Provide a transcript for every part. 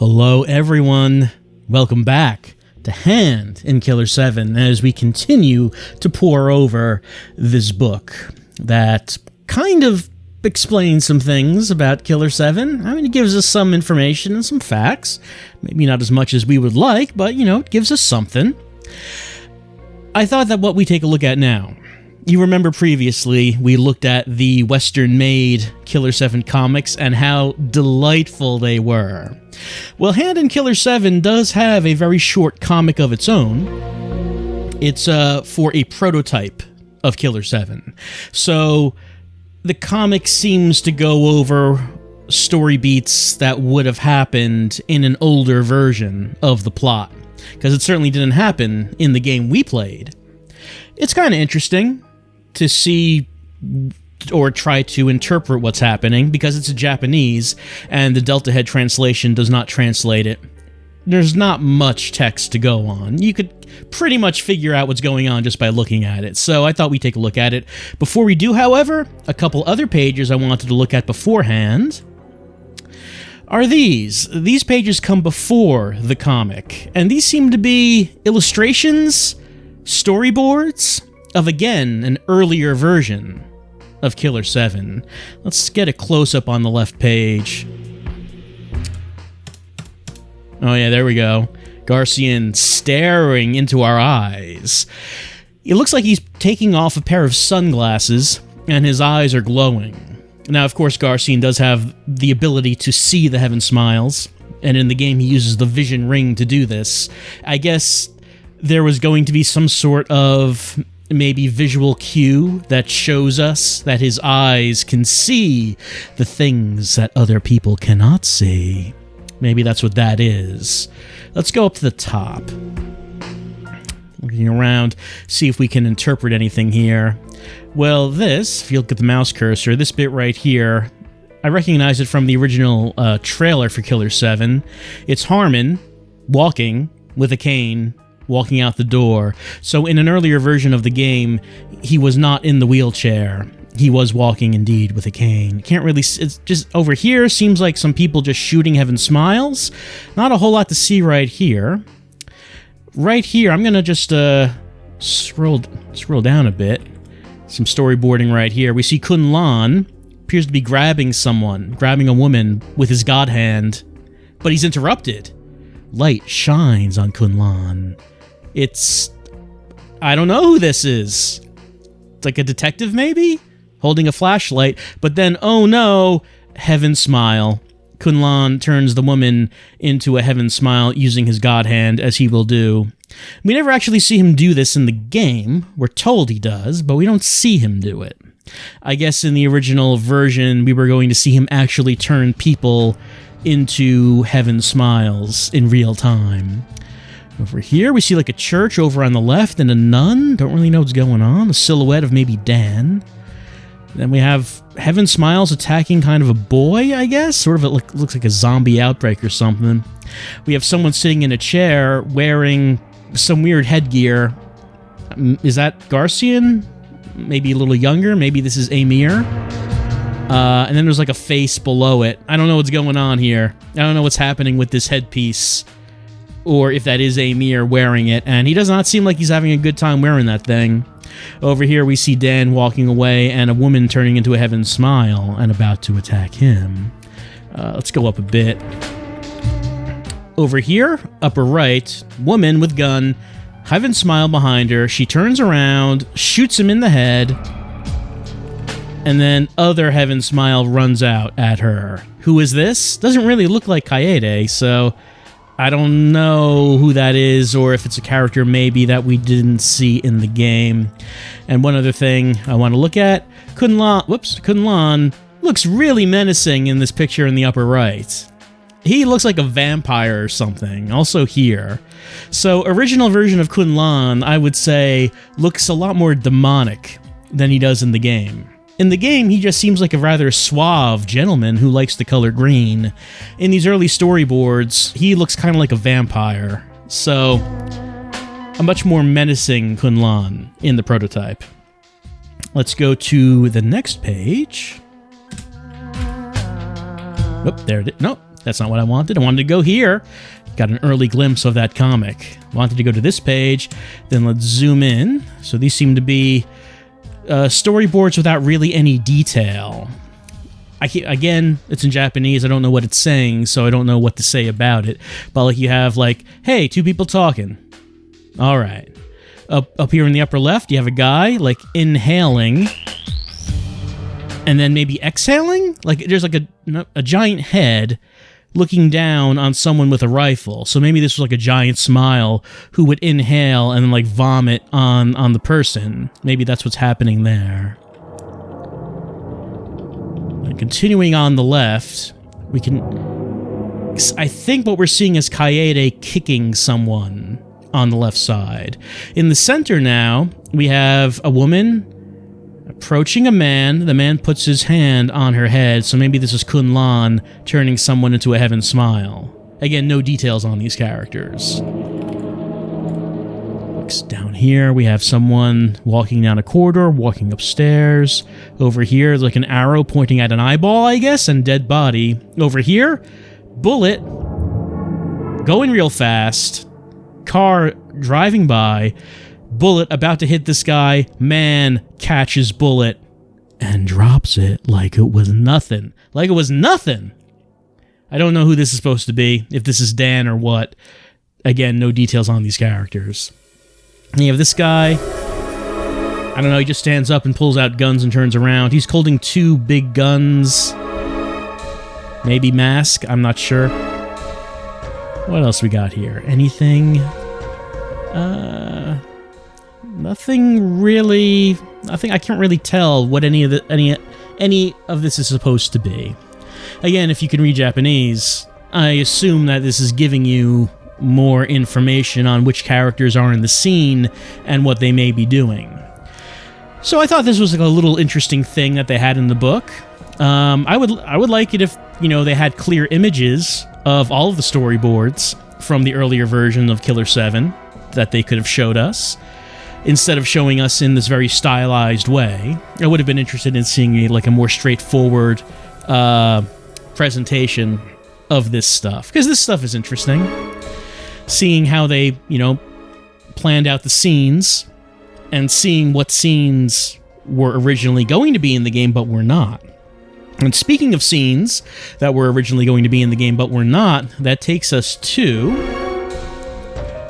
Hello everyone, welcome back to Hand in Killer7 as we continue to pore over this book that kind of explains some things about Killer7. I mean, it gives us some information and some facts. Maybe not as much as we would like, but, you know, it gives us something. I thought that what we take a look at now, you remember previously we looked at the Western-made Killer7 comics and how delightful they were. Well, Hand in Killer7 does have a very short comic of its own. It's for a prototype of Killer7. So the comic seems to go over story beats that would have happened in an older version of the plot, because it certainly didn't happen in the game we played. It's kind of interesting to see or try to interpret what's happening, because it's a Japanese and the Delta Head translation does not translate it. There's not much text to go on. You could pretty much figure out what's going on just by looking at it, so I thought we'd take a look at it. Before we do, however, a couple other pages I wanted to look at beforehand are these. These pages come before the comic, and these seem to be illustrations, storyboards of, again, an earlier version of Killer7. Let's get a close-up on the left page. Oh yeah, there we go. Garcian staring into our eyes. It looks like he's taking off a pair of sunglasses, and his eyes are glowing. Now, of course, Garcian does have the ability to see the Heaven Smiles, and in the game he uses the Vision Ring to do this. I guess there was going to be some sort of maybe visual cue that shows us that his eyes can see the things that other people cannot see. Maybe that's what that is. Let's go up to the top. Looking around, see if we can interpret anything here. Well, this, if you look at the mouse cursor, this bit right here, I recognize it from the original trailer for Killer7. It's Harmon walking with a cane, walking out the door. So in an earlier version of the game, he was not in the wheelchair. He was walking indeed with a cane. Can't really, it's just over here seems like some people just shooting Heaven Smiles. Not a whole lot to see right here. Right here, I'm gonna just scroll down a bit. Some storyboarding right here. We see Kun Lan appears to be grabbing a woman with his god hand, but he's interrupted. Light shines on Kun Lan. I don't know who this is. It's like a detective, maybe? Holding a flashlight, but then, oh no, Heaven Smile. Kun Lan turns the woman into a Heaven Smile using his god hand, as he will do. We never actually see him do this in the game. We're told he does, but we don't see him do it. I guess in the original version, we were going to see him actually turn people into Heaven Smiles in real time. Over here, we see like a church over on the left and a nun. Don't really know what's going on. A silhouette of maybe Dan. Then we have Heaven Smiles attacking kind of a boy, I guess. Sort of, it looks like a zombie outbreak or something. We have someone sitting in a chair wearing some weird headgear. Is that Garcian? Maybe a little younger. Maybe this is Amir. And then there's like a face below it. I don't know what's going on here. I don't know what's happening with this headpiece, or if that is Amir wearing it, and he does not seem like he's having a good time wearing that thing. Over here we see Dan walking away and a woman turning into a Heaven Smile and about to attack him. Let's go up a bit. Over here, upper right, woman with gun, Heaven Smile behind her. She turns around, shoots him in the head, and then other Heaven Smile runs out at her. Who is this? Doesn't really look like Kaede, so I don't know who that is, or if it's a character maybe that we didn't see in the game. And one other thing I want to look at, Kun Lan looks really menacing in this picture in the upper right. He looks like a vampire or something, also here. So original version of Kun Lan, I would say, looks a lot more demonic than he does in the game. In the game, he just seems like a rather suave gentleman who likes the color green. In these early storyboards, he looks kind of like a vampire. So, a much more menacing Kun Lan in the prototype. Let's go to the next page. Oh, there it is. No, That's not what I wanted. I wanted to go here. Got an early glimpse of that comic. Wanted to go to this page. Then let's zoom in. So these seem to be storyboards without really any detail. Again, it's in Japanese. I don't know what it's saying, so I don't know what to say about it. But like you have like, hey, two people talking. All right. Up here in the upper left, you have a guy like inhaling and then maybe exhaling. Like there's like a giant head looking down on someone with a rifle. So maybe this was like a giant smile who would inhale and then like vomit on the person. Maybe that's what's happening there. And continuing on the left, we can... I think what we're seeing is Kaede kicking someone on the left side. In the center now, we have a woman approaching a man. The man puts his hand on her head, so maybe this is Kunlan turning someone into a heaven smile. Again, no details on these characters. Down here, we have someone walking down a corridor, walking upstairs. Over here, there's like an arrow pointing at an eyeball, I guess, and dead body. Over here, bullet, going real fast, car driving by, bullet about to hit this guy, man catches bullet and drops it like it was nothing. Like it was nothing! I don't know who this is supposed to be, if this is Dan or what. Again, no details on these characters. And you have this guy, I don't know, he just stands up and pulls out guns and turns around. He's holding two big guns. Maybe mask, I'm not sure. What else we got here? Anything? Nothing really. I can't really tell what any of this is supposed to be. Again, if you can read Japanese, I assume that this is giving you more information on which characters are in the scene and what they may be doing. So I thought this was like a little interesting thing that they had in the book. I would like it if, you know, they had clear images of all of the storyboards from the earlier version of Killer7 that they could have showed us, instead of showing us in this very stylized way. I would have been interested in seeing a more straightforward presentation of this stuff, because this stuff is interesting. Seeing how they, planned out the scenes, and seeing what scenes were originally going to be in the game but were not. And speaking of scenes that were originally going to be in the game but were not, that takes us to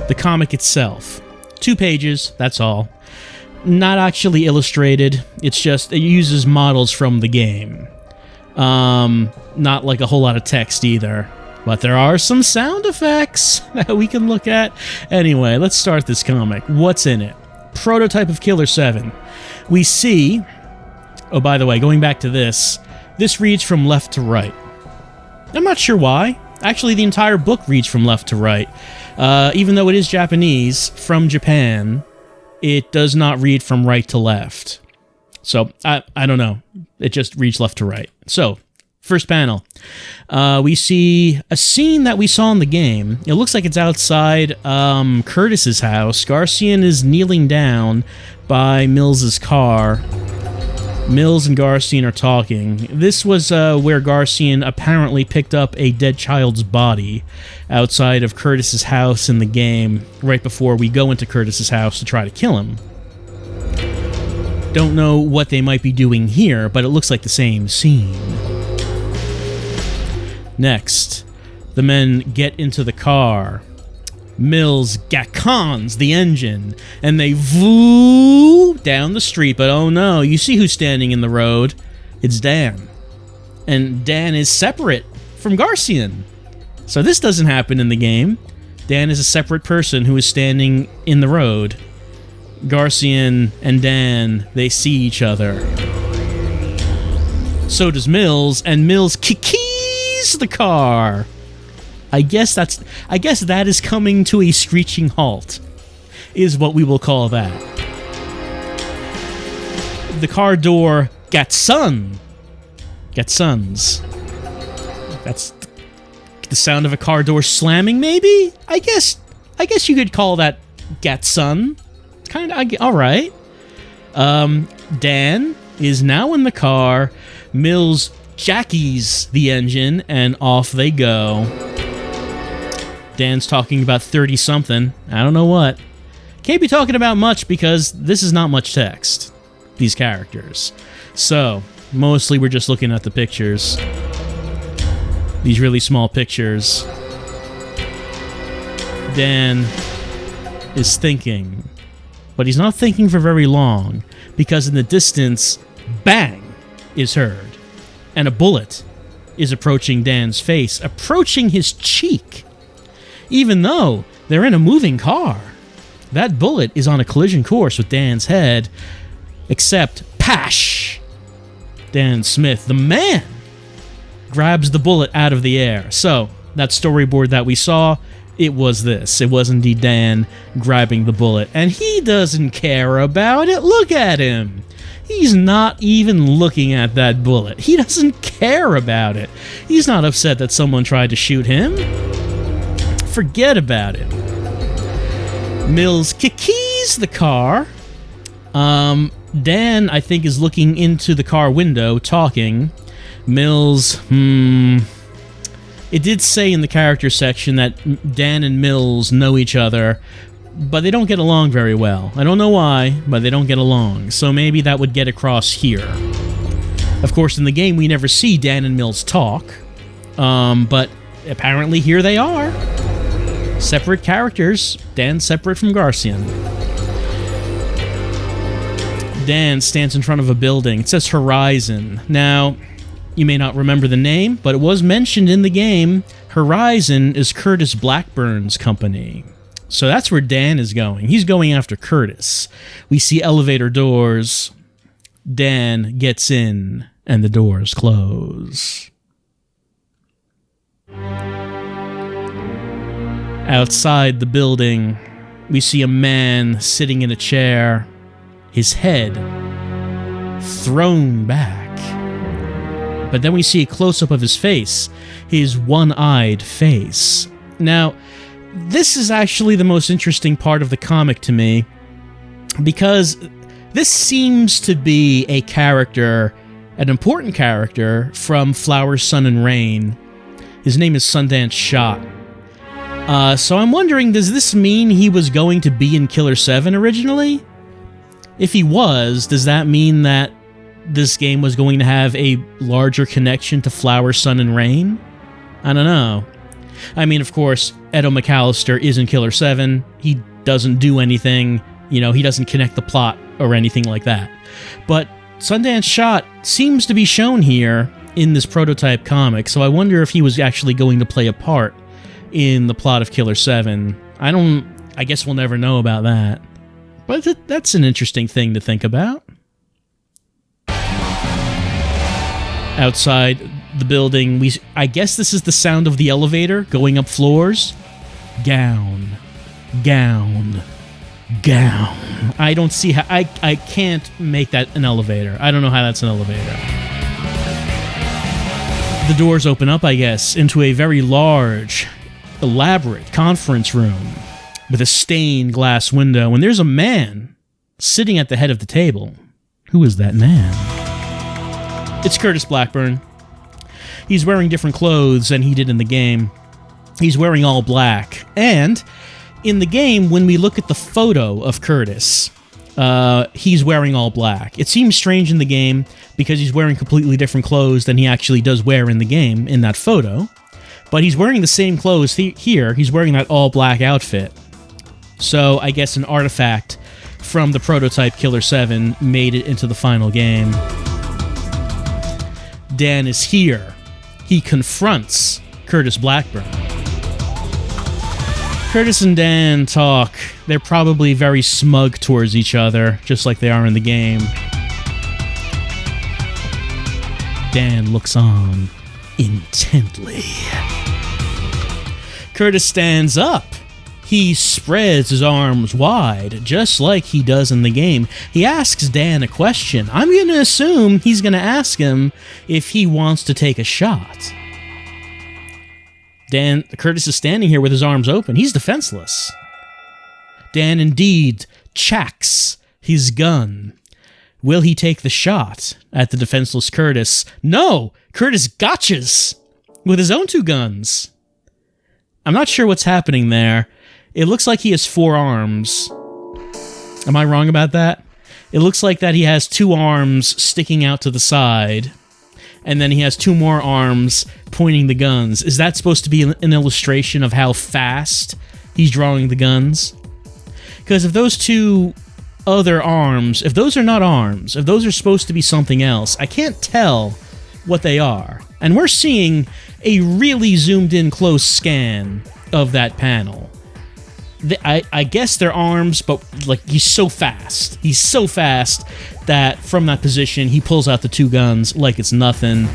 the comic itself. 2 pages, that's all. Not actually illustrated, it's just, it uses models from the game. Not like a whole lot of text either. But there are some sound effects that we can look at. Anyway, let's start this comic. What's in it? Prototype of Killer7. We see... Oh, by the way, going back to this reads from left to right. I'm not sure why. Actually, the entire book reads from left to right. Even though it is Japanese, from Japan, it does not read from right to left. So, I don't know. It just reads left to right. So... First panel, we see a scene that we saw in the game. It looks like it's outside Curtis's house. Garcian is kneeling down by Mills's car. Mills and Garcian are talking. This was where Garcian apparently picked up a dead child's body outside of Curtis's house in the game, right before we go into Curtis's house to try to kill him. Don't know what they might be doing here, but it looks like the same scene. Next, the men get into the car. Mills GACONs the engine, and they voo down the street, but oh no, you see who's standing in the road. It's Dan. And Dan is separate from Garcian. So this doesn't happen in the game. Dan is a separate person who is standing in the road. Garcian and Dan, they see each other. So does Mills, and Mills kicks the car. I guess that is coming to a screeching halt, is what we will call that. The car door GACON. GACONs. That's the sound of a car door slamming, maybe? I guess you could call that GACON. Kind of, all right. Dan is now in the car. Mills jackies the engine, and off they go. Dan's talking about 30-something. I don't know what. Can't be talking about much because this is not much text, these characters. So, mostly we're just looking at the pictures. These really small pictures. Dan is thinking, but he's not thinking for very long, because in the distance, bang is heard, and a bullet is approaching Dan's face, approaching his cheek. Even though they're in a moving car, that bullet is on a collision course with Dan's head, except, pash! Dan Smith, the man, grabs the bullet out of the air. So, that storyboard that we saw, it was this. It was indeed Dan grabbing the bullet. And he doesn't care about it. Look at him. He's not even looking at that bullet. He doesn't care about it. He's not upset that someone tried to shoot him. Forget about it. Mills keys the car. Dan, I think, is looking into the car window, talking. Mills, It did say in the character section that Dan and Mills know each other, but they don't get along very well. I don't know why, but they don't get along. So maybe that would get across here. Of course, in the game, we never see Dan and Mills talk. But apparently here they are. Separate characters. Dan separate from Garcian. Dan stands in front of a building. It says Horizon. Now, you may not remember the name, but it was mentioned in the game. Horizon is Curtis Blackburn's company. So that's where Dan is going. He's going after Curtis. We see elevator doors. Dan gets in, and the doors close. Outside the building, we see a man sitting in a chair, his head thrown back. But then we see a close-up of his face, his one-eyed face. Now, this is actually the most interesting part of the comic to me, because this seems to be a character, an important character, from Flower, Sun, and Rain. His name is Sundance Shock. So I'm wondering, does this mean he was going to be in Killer7 originally? If he was, does that mean that this game was going to have a larger connection to Flower, Sun, and Rain? I don't know. I mean, of course, Edo McAllister is in Killer7. He doesn't do anything, he doesn't connect the plot or anything like that. But Sundance Shot seems to be shown here in this prototype comic, so I wonder if he was actually going to play a part in the plot of Killer7. I guess we'll never know about that. But that's an interesting thing to think about. Outside the building, I guess this is the sound of the elevator going up floors. Gown. Gown. Gown. I don't see how... I can't make that an elevator. I don't know how that's an elevator. The doors open up, I guess, into a very large, elaborate conference room with a stained glass window, and there's a man sitting at the head of the table. Who is that man? It's Curtis Blackburn. He's wearing different clothes than he did in the game. He's wearing all black. And in the game, when we look at the photo of Curtis, he's wearing all black. It seems strange in the game because he's wearing completely different clothes than he actually does wear in the game in that photo. But he's wearing the same clothes here. He's wearing that all black outfit. So I guess an artifact from the prototype Killer7 made it into the final game. Dan is here. He confronts Curtis Blackburn. Curtis and Dan talk. They're probably very smug towards each other, just like they are in the game. Dan looks on intently. Curtis stands up. He spreads his arms wide, just like he does in the game. He asks Dan a question. I'm going to assume he's going to ask him if he wants to take a shot. Curtis is standing here with his arms open. He's defenseless. Dan indeed checks his gun Will he take the shot at the defenseless Curtis? No! Curtis gotchas with his own 2 guns. I'm not sure what's happening there. It looks like he has 4 arms. Am I wrong about that? It looks like that he has 2 arms sticking out to the side, and then he has 2 more arms pointing the guns. Is that supposed to be an illustration of how fast he's drawing the guns? Because if those 2 other arms, if those are not arms, if those are supposed to be something else, I can't tell what they are. And we're seeing a really zoomed in close scan of that panel. I guess they're arms, but like he's so fast. He's so fast that from that position, he pulls out the 2 guns like it's nothing.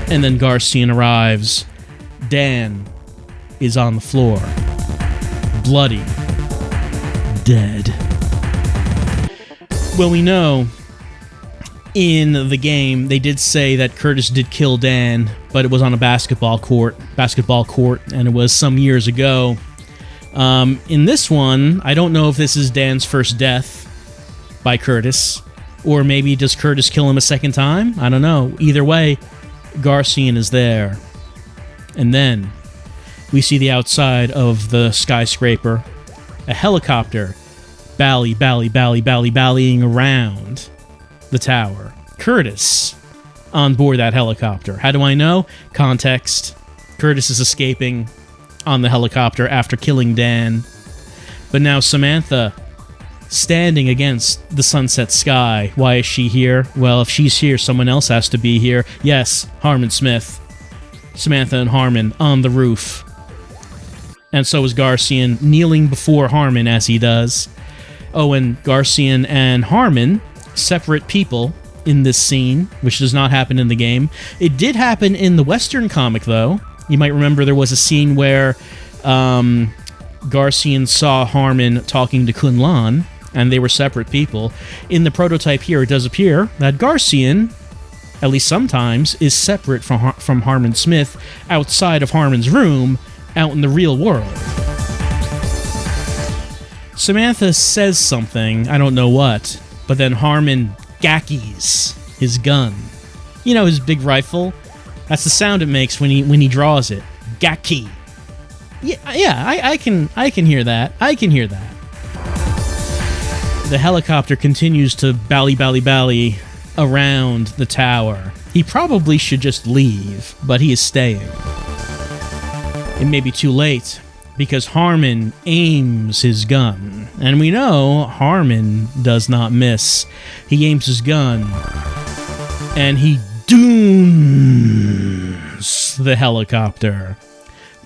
And then Garcian arrives. Dan is on the floor. Bloody. Dead. Well, we know in the game they did say that Curtis did kill Dan, but it was on a basketball court, and it was some years ago. In this one, I don't know if this is Dan's first death by Curtis, or maybe does Curtis kill him a second time? I don't know. Either way, Garcian is there. And then we see the outside of the skyscraper, a helicopter ballying around the tower. Curtis on board that helicopter. How do I know? Context. Curtis is escaping on the helicopter after killing Dan. But now Samantha, standing against the sunset sky. Why is she here? Well, if she's here, someone else has to be here. Yes, Harmon Smith. Samantha and Harmon on the roof. And so is Garcian, kneeling before Harmon as he does. Oh, and Garcian and Harmon, separate people in this scene, which does not happen in the game. It did happen in the Western comic, though. You might remember there was a scene where Garcian saw Harmon talking to Kunlan, and they were separate people. In the prototype here, it does appear that Garcian, at least sometimes, is separate from Harmon Smith outside of Harmon's room, out in the real world. Samantha says something, I don't know what, but then Harmon gackies his gun. You know, his big rifle? That's the sound it makes when he draws it. Gacky. Yeah, I can hear that. I can hear that. The helicopter continues to bally around the tower. He probably should just leave, but he is staying. It may be too late, because Harmon aims his gun. And we know Harmon does not miss. He aims his gun, and he dooms the helicopter.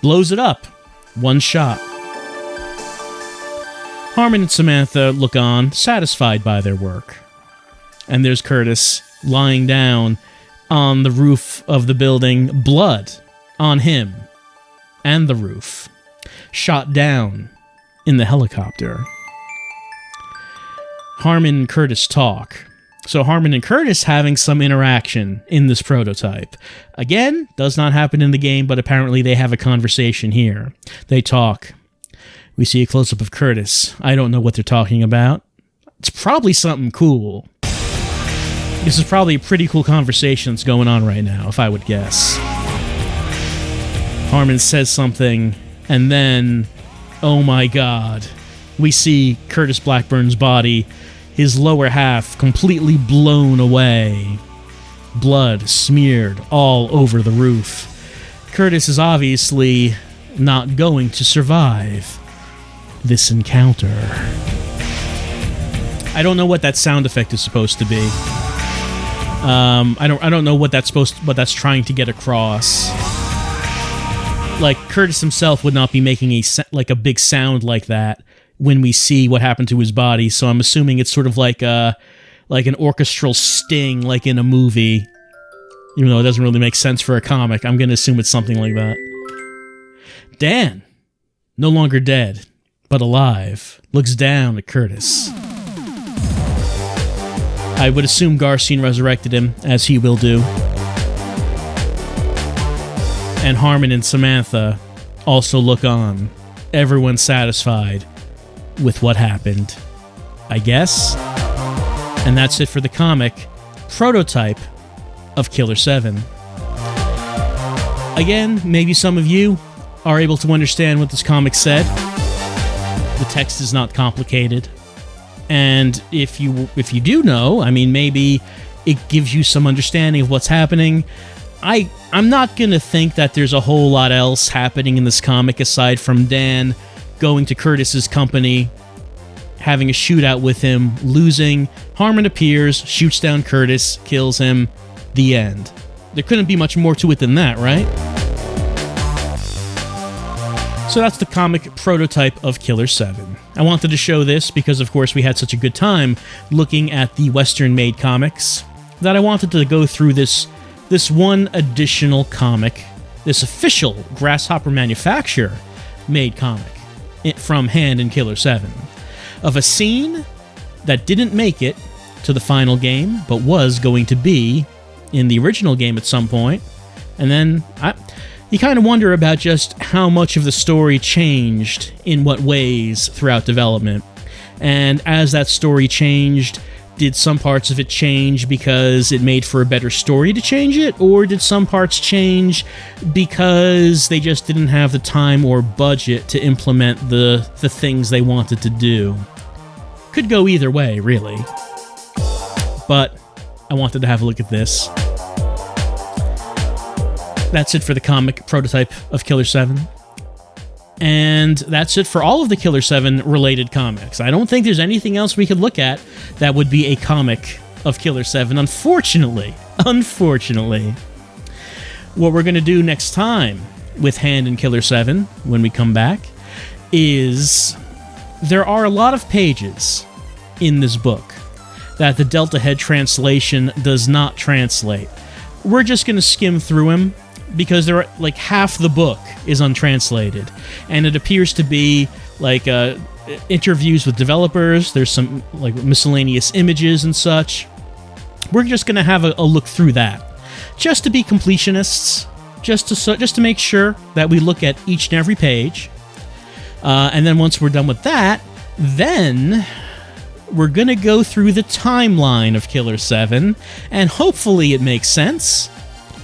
Blows it up. One shot. Harmon and Samantha look on, satisfied by their work. And there's Curtis, lying down on the roof of the building, blood on him and the roof, shot down in the helicopter. Harmon and Curtis talk. So Harmon and Curtis having some interaction in this prototype. Again, does not happen in the game, but apparently they have a conversation here. They talk. We see a close-up of Curtis. I don't know what they're talking about. It's probably something cool. This is probably a pretty cool conversation that's going on right now, if I would guess. Harmon says something, and then, oh my god, we see Curtis Blackburn's body, his lower half completely blown away. Blood smeared all over the roof. Curtis is obviously not going to survive this encounter. I don't know what that sound effect is supposed to be. I don't know what that's trying to get across. Like, Curtis himself would not be making a big sound like that when we see what happened to his body, so I'm assuming it's sort of like an orchestral sting, like in a movie. Even though it doesn't really make sense for a comic, I'm going to assume it's something like that. Dan, no longer dead, but alive, looks down at Curtis. I would assume Garcian resurrected him, as he will do. And Harmon and Samantha also look on, everyone satisfied with what happened. I guess? And that's it for the comic prototype of Killer7. Again, maybe some of you are able to understand what this comic said. The text is not complicated. And if you do know, I mean, maybe it gives you some understanding of what's happening. I'm not going to think that there's a whole lot else happening in this comic aside from Dan going to Curtis's company, having a shootout with him, losing. Harmon appears, shoots down Curtis, kills him. The end. There couldn't be much more to it than that, right? So that's the comic prototype of Killer7. I wanted to show this because, of course, we had such a good time looking at the Western-made comics that I wanted to go through this one additional comic, this official Grasshopper Manufacturer-made comic from Hand and Killer7, of a scene that didn't make it to the final game, but was going to be in the original game at some point. And then you kind of wonder about just how much of the story changed in what ways throughout development. And as that story changed, did some parts of it change because it made for a better story to change it? Or did some parts change because they just didn't have the time or budget to implement the things they wanted to do? Could go either way, really. But I wanted to have a look at this. That's it for the comic prototype of Killer7. And that's it for all of the Killer7 related comics. I don't think there's anything else we could look at that would be a comic of Killer7, unfortunately. Unfortunately. What we're going to do next time with Hand and Killer7, when we come back, is there are a lot of pages in this book that the Delta Head translation does not translate. We're just going to skim through them, because there are like half the book is untranslated, and it appears to be like interviews with developers. There's some like miscellaneous images and such. We're just gonna have a look through that, just to be completionists, just to make sure that we look at each and every page, and then once we're done with that, then we're gonna go through the timeline of Killer7, and hopefully it makes sense.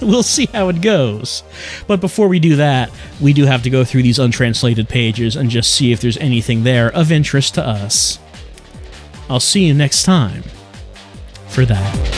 We'll see how it goes. But before we do that, we do have to go through these untranslated pages and just see if there's anything there of interest to us. I'll see you next time for that.